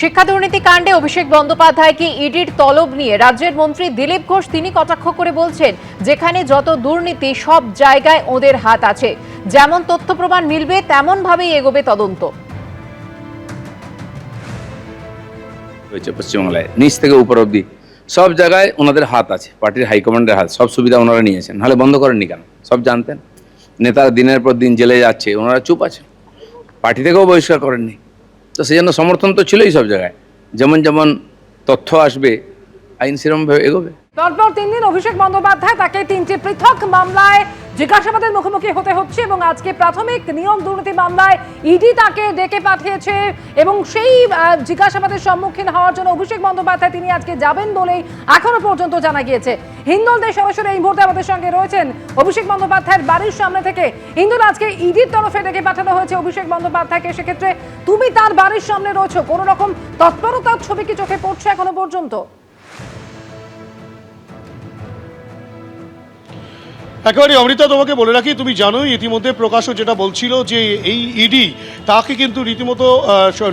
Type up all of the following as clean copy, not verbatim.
শিক্ষা দুর্নীতি কাণ্ডে অভিষেক বন্দ্যোপাধ্যায়কে ইডির তলব নিয়ে রাজ্যের মন্ত্রী দিলীপ ঘোষ তিনি কটাক্ষ করে বলছেন, যেখানে যত দুর্নীতি সব জায়গায় ওদের হাত আছে, যেমন তথ্য প্রমাণ মিলবে তেমন ভাবেই এগোবে তদন্ত। পশ্চিমবাংলায় নিচ থেকে উপর অব্দি সব জায়গায় ওনাদের হাত আছে, পার্টির হাইকমান্ডের হাত, সব সুবিধা ওনারা নিয়েছেন, নাহলে বন্ধ করেননি কেন? সব জানতেন। নেতারা দিনের পর দিন জেলে যাচ্ছে, ওনারা চুপ আছে, পার্টি থেকেও বহিষ্কার করেননি। তো সেই জন্য সমর্থন তো ছিলই সব জায়গায়, যেমন যেমন তথ্য আসবে আইন সেরকমভাবে এগোবে। পরপর 3 দিন অভিষেক বন্দ্যোপাধ্যায় তাকে 3টি পৃথক মামলায় জিজ্ঞাসাবাদের মুখোমুখি হতে হচ্ছে এবং আজকে প্রাথমিক নিয়োগ দুর্নীতি মামলায় ইডি তাকে ডেকে পাঠিয়েছে এবং সেই জিজ্ঞাসাবাদের সম্মুখীন হওয়ার জন্য অভিষেক বন্দ্যোপাধ্যায় তিনি আজকে যাবেন বলেই এখনো পর্যন্ত জানা গিয়েছে। হিন্দল দে সরাসরি এই মুহূর্তে আমাদের সঙ্গে রয়েছেন অভিষেক বন্দ্যোপাধ্যায়ের বাড়ির সামনে থেকে। হিন্দল, আজকে ইডির তরফে ডেকে পাঠানো হয়েছে অভিষেক বন্দ্যোপাধ্যায়কে, সেক্ষেত্রে তুমি তার বাড়ির সামনে রয়েছো, কোনো রকম তৎপরতার ছবি কি চোখে পড়ছে এখনো পর্যন্ত? একেবারে অমৃতা, তোমাকে বলে রাখি, তুমি জানোই ইতিমধ্যে প্রকাশও যেটা বলছিল যে এই ইডি তাকে কিন্তু রীতিমতো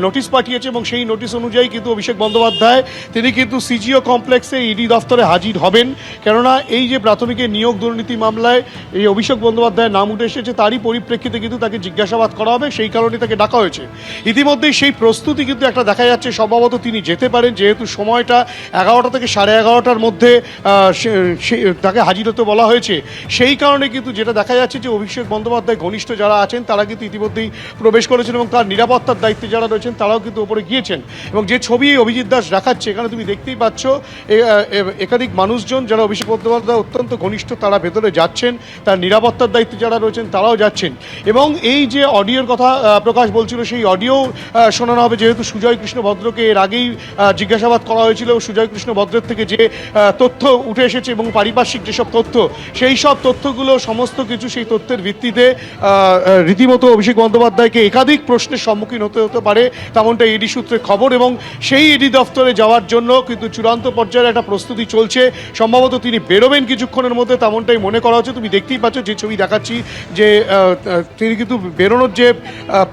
নোটিশ পাঠিয়েছে এবং সেই নোটিশ অনুযায়ী কিন্তু অভিষেক বন্দ্যোপাধ্যায় তিনি কিন্তু সিজিও কমপ্লেক্সে ইডি দফতরে হাজির হবেন। কেননা এই যে প্রাথমিকের নিয়োগ দুর্নীতি মামলায় এই অভিষেক বন্দ্যোপাধ্যায়ের নাম উঠে এসেছে, তারই পরিপ্রেক্ষিতে কিন্তু তাকে জিজ্ঞাসাবাদ করা হবে, সেই কারণে তাকে ডাকা হয়েছে। ইতিমধ্যেই সেই প্রস্তুতি কিন্তু একটা দেখা যাচ্ছে, সম্ভবত তিনি যেতে পারেন, যেহেতু সময়টা 11টা থেকে 11:30টার মধ্যে তাকে হাজির হতে বলা হয়েছে। সেই কারণে কিন্তু যেটা দেখা যাচ্ছে যে অভিষেক বন্দ্যোপাধ্যায় ঘনিষ্ঠ যারা আছেন তারা কিন্তু ইতিমধ্যেই প্রবেশ করেছেন এবং তার নিরাপত্তার দায়িত্বে যারা রয়েছেন তারাও কিন্তু ওপরে গিয়েছেন। এবং যে ছবি অভিজিৎ দাস দেখাচ্ছে এখানে তুমি দেখতেই পাচ্ছ, একাধিক মানুষজন যারা অভিষেক বন্দ্যোপাধ্যায় অত্যন্ত ঘনিষ্ঠ তারা ভেতরে যাচ্ছেন, তার নিরাপত্তার দায়িত্বে যারা রয়েছেন তারাও যাচ্ছেন। এবং এই যে অডিওর কথা প্রকাশ বলছিল, সেই অডিও শোনানো হবে, যেহেতু সুজয় কৃষ্ণ ভদ্রকে এর আগেই জিজ্ঞাসাবাদ করা হয়েছিল। সুজয় কৃষ্ণ ভদ্রের থেকে যে তথ্য উঠে এসেছে এবং পারিপার্শ্বিক যেসব তথ্য, সেই সব তথ্যগুলো সমস্ত কিছু, সেই তথ্যের ভিত্তিতে রীতিমতো অভিষেক বন্দ্যোপাধ্যায়কে একাধিক প্রশ্নের সম্মুখীন হতে পারে, তেমনটা ইডি সূত্রে খবর। এবং সেই ইডি দফতরে যাওয়ার জন্য কিন্তু চূড়ান্ত পর্যায়ে একটা প্রস্তুতি চলছে। সম্ভবত তিনি বেরোবেন কিছুক্ষণের মধ্যে, তেমনটাই মনে করা হচ্ছে। তুমি দেখতেই পাচ্ছ যে ছবি দেখাচ্ছি, যে তিনি কিন্তু বেরোনোর যে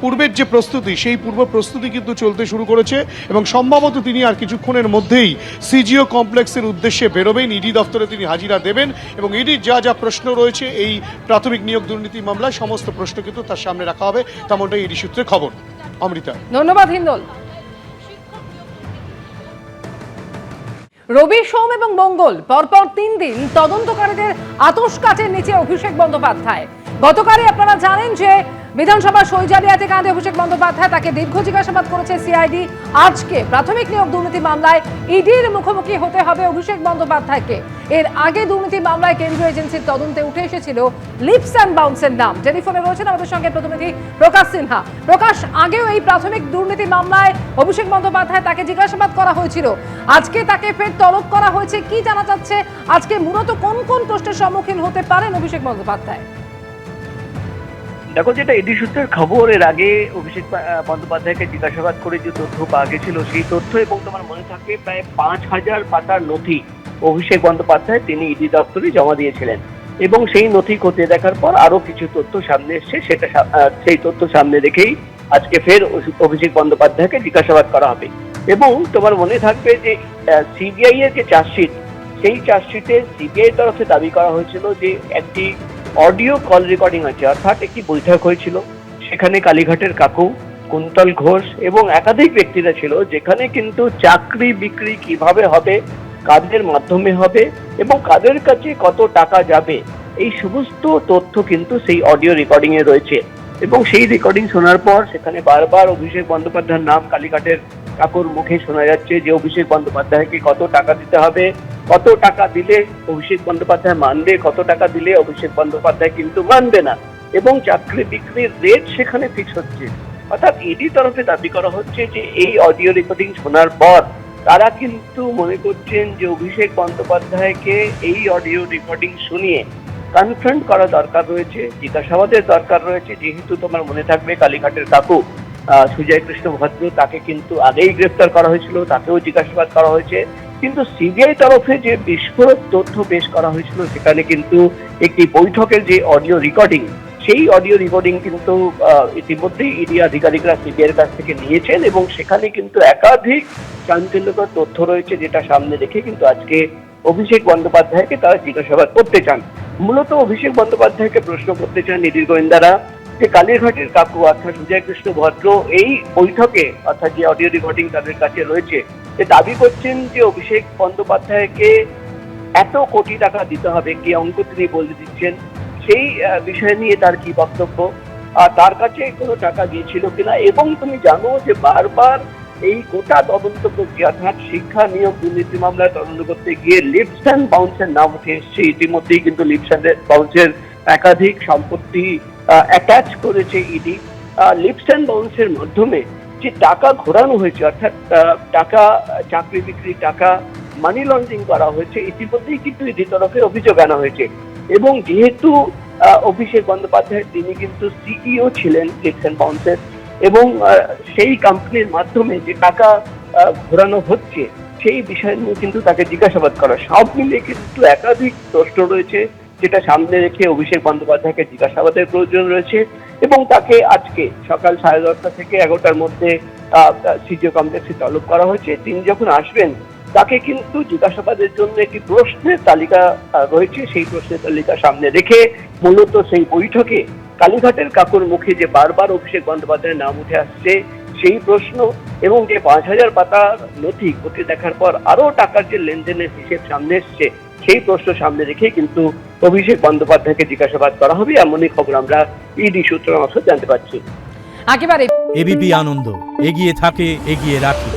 পূর্বের যে প্রস্তুতি, সেই পূর্ব প্রস্তুতি কিন্তু চলতে শুরু করেছে এবং সম্ভবত তিনি আর কিছুক্ষণের মধ্যেই সিজিও কমপ্লেক্সের উদ্দেশ্যে বেরোবেন, ইডি দফতরে তিনি হাজিরা দেবেন এবং ইডির যা যা প্রশ্ন রয়েছে এই প্রাথমিক নিয়োগ দুর্নীতি মামলায় সমস্ত প্রশ্ন কিন্তু তার সামনে রাখা হবে, তেমনটাই ইডি সূত্রে খবর। অমৃতা। ধন্যবাদ হিন্দল। রবি, সোম এবং মঙ্গল পরপর 3 দিন তদন্তকারীদের আতশ কাঠের নিচে অভিষেক বন্দ্যোপাধ্যায়। গতকালই আপনারা জানেন যে বিধানসভা সই জালিয়াতি কাণ্ডে অভিষেক বন্দ্যোপাধ্যায় তাকে দীর্ঘ জিজ্ঞাসাবাদ করেছে সিআইডি। আজকে প্রাথমিক নিয়োগ দুর্নীতি মামলায় ইডির মুখোমুখি হতে হবে অভিষেক বন্দ্যোপাধ্যায়কে। এর আগে দুর্নীতি মামলায় কেন্দ্রীয় এজেন্সির তদন্তে উঠে এসেছিল লিপস অ্যান্ড বাউন্সের নাম। টেলিফোনে রয়েছেন আমাদের সঙ্গে প্রতিনিধি প্রকাশ সিনহা। প্রকাশ, আগেও এই প্রাথমিক দুর্নীতি মামলায় অভিষেক বন্দ্যোপাধ্যায় তাকে জিজ্ঞাসাবাদ করা হয়েছিল, আজকে তাকে ফের তলব করা হয়েছে, কি জানা যাচ্ছে আজকে মূলত কোন কোন প্রশ্নের সম্মুখীন হতে পারেন অভিষেক বন্দ্যোপাধ্যায়? দেখো, যেটা ইডি সূত্রের খবর, এর আগে অভিষেক বন্দ্যোপাধ্যায়কে জিজ্ঞাসাবাদ করে যে তথ্য পাওয়া গেছিল, সেই তথ্য এবং তোমার মনে থাকবে প্রায় 5000 পাতার নথি অভিষেক বন্দ্যোপাধ্যায় তিনি ইডি দপ্তরে জমা দিয়েছিলেন এবং সেই নথি খতিয়ে দেখার পর আরো কিছু তথ্য সামনে এসছে। সেই তথ্য সামনে রেখেই আজকে ফের অভিষেক বন্দ্যোপাধ্যায়কে জিজ্ঞাসাবাদ করা হবে। এবং তোমার মনে থাকবে যে সিবিআই এর যে চার্জশিট, সেই চার্জশিটে সিবিআই তরফে দাবি করা হয়েছিল যে একটি অডিও কল রেকর্ডিং আছে, অর্থাৎ একটি বৈঠক হয়েছিল, সেখানে কালীঘাটের কাকু, কুন্তল ঘোষ এবং একাধিক ব্যক্তিরা ছিল, যেখানে কিন্তু চাকরি বিক্রি কিভাবে হবে, কাদের মাধ্যমে হবে এবং কাদের কাছে কত টাকা যাবে, এই সমস্ত তথ্য কিন্তু সেই অডিও রেকর্ডিং এ রয়েছে। এবং সেই রেকর্ডিং শোনার পর সেখানে বারবার অভিষেক বন্দ্যোপাধ্যায়ের নাম কালীঘাটের কাকুর মুখে শোনা যাচ্ছে যে অভিষেক বন্দ্যোপাধ্যায়কে কত টাকা দিতে হবে, কত টাকা দিলে অভিষেক বন্দ্যোপাধ্যায় মানবে, কত টাকা দিলে অভিষেক বন্দ্যোপাধ্যায় কিন্তু মানবে না, এবং চাকরি বিক্রির রেট সেখানে ফিক্স হচ্ছে। অর্থাৎ ইডি তরফে দাবি করা হচ্ছে যে এই অডিও রেকর্ডিং শোনার পর তারা কিন্তু মনে করছেন যে অভিষেক বন্দ্যোপাধ্যায়কে এই অডিও রেকর্ডিং শুনিয়ে কনফ্রন্ট করা দরকার রয়েছে, জিজ্ঞাসাবাদের দরকার রয়েছে। যেহেতু তোমার মনে থাকবে কালীঘাটের কাকু সুজয় কৃষ্ণ ভদ্র, তাকে কিন্তু আগেই গ্রেফতার করা হয়েছিল, তাকেও জিজ্ঞাসাবাদ করা হয়েছে। কিন্তু সিবিআই তরফে যে বিস্ফোরক তথ্য পেশ করা হয়েছিল, সেখানে কিন্তু একটি বৈঠকের যে অডিও রেকর্ডিং, সেই অডিও রেকর্ডিং কিন্তু ইতিমধ্যেই ইডি আধিকারিকরা সিবিআইয়ের কাছ থেকে নিয়েছেন এবং সেখানে কিন্তু একাধিক চাঞ্চল্যকর তথ্য রয়েছে, যেটা সামনে রেখে কিন্তু আজকে অভিষেক বন্দ্যোপাধ্যায়কে তারা জিজ্ঞাসাবাদ করতে চান। মূলত অভিষেক বন্দ্যোপাধ্যায়কে প্রশ্ন করতে চান ইডির গোয়েন্দারা যে কালীঘাটের কাকু অর্থাৎ বিজয় কৃষ্ণ ভদ্র এই বৈঠকে, অর্থাৎ যে অডিও রেকর্ডিং তাদের কাছে রয়েছে, যে দাবি করছেন যে অভিষেক বন্দ্যোপাধ্যায়কে এত কোটি টাকা দিতে হবে, কি অঙ্ক তিনি বলে দিচ্ছেন, সেই বিষয় নিয়ে তার কি বক্তব্য, আর তার কাছে কোনো টাকা গিয়েছিল কিনা। এবং তুমি জানো যে বারবার এই গোটা তদন্ত প্রক্রিয়া অর্থাৎ শিক্ষা নিয়োগ দুর্নীতি মামলায় তদন্ত করতে গিয়ে লিপস অ্যান্ড বাউন্সের নাম উঠে এসছে। ইতিমধ্যেই কিন্তু লিপস অ্যান্ড বাউন্সের একাধিক সম্পত্তি অ্যাটাচ করেছে ইডি। লিপস অ্যান্ড বাউন্সের মাধ্যমে যে টাকা ঘোরানো হয়েছে, অর্থাৎ টাকা চাকরি বিক্রি, টাকা মানি লন্ডারিং করা হয়েছে, ইতিমধ্যেই কিন্তু ইডি তরফে অভিযোগ আনা হয়েছে। এবং যেহেতু অভিষেক বন্দ্যোপাধ্যায় তিনি কিন্তু সিইও ছিলেন লিপস অ্যান্ড বাউন্সের, এবং সেই কোম্পানির মাধ্যমে যে টাকা ঘোরানো হচ্ছে সেই বিষয় নিয়ে কিন্তু তাকে জিজ্ঞাসাবাদ করা, সব মিলিয়ে কিন্তু একাধিক প্রশ্ন রয়েছে, যেটা সামনে রেখে অভিষেক বন্দ্যোপাধ্যায়কে জিজ্ঞাসাবাদের প্রয়োজন রয়েছে। এবং তাকে আজকে সকাল 10:30 থেকে 11টার মধ্যে সিজিও কমপ্লেক্সে তলব করা হয়েছে। তিনি যখন আসবেন তাকে কিন্তু জিজ্ঞাসাবাদের জন্য একটি প্রশ্নের তালিকা রয়েছে, সেই প্রশ্নের তালিকা সামনে রেখে মূলত সেই বৈঠকে কালীঘাটের কাকুর মুখে যে বারবার অভিষেক বন্দ্যোপাধ্যায়ের নাম উঠে আসছে সেই প্রশ্ন, এবং যে 5,000 পাতার নথি খতিয়ে দেখার পর আরো টাকার যে লেনদেনের হিসেব সামনে এসছে সেই প্রশ্ন সামনে রেখে কিন্তু অভিষেক বন্দ্যোপাধ্যায়কে জিজ্ঞাসাবাদ করা হবে, এমনই খবর আমরা ইডি সূত্র মারফত জানতে পারছি। একেবারে এবিপি আনন্দ এগিয়ে থাকে, এগিয়ে রাখে।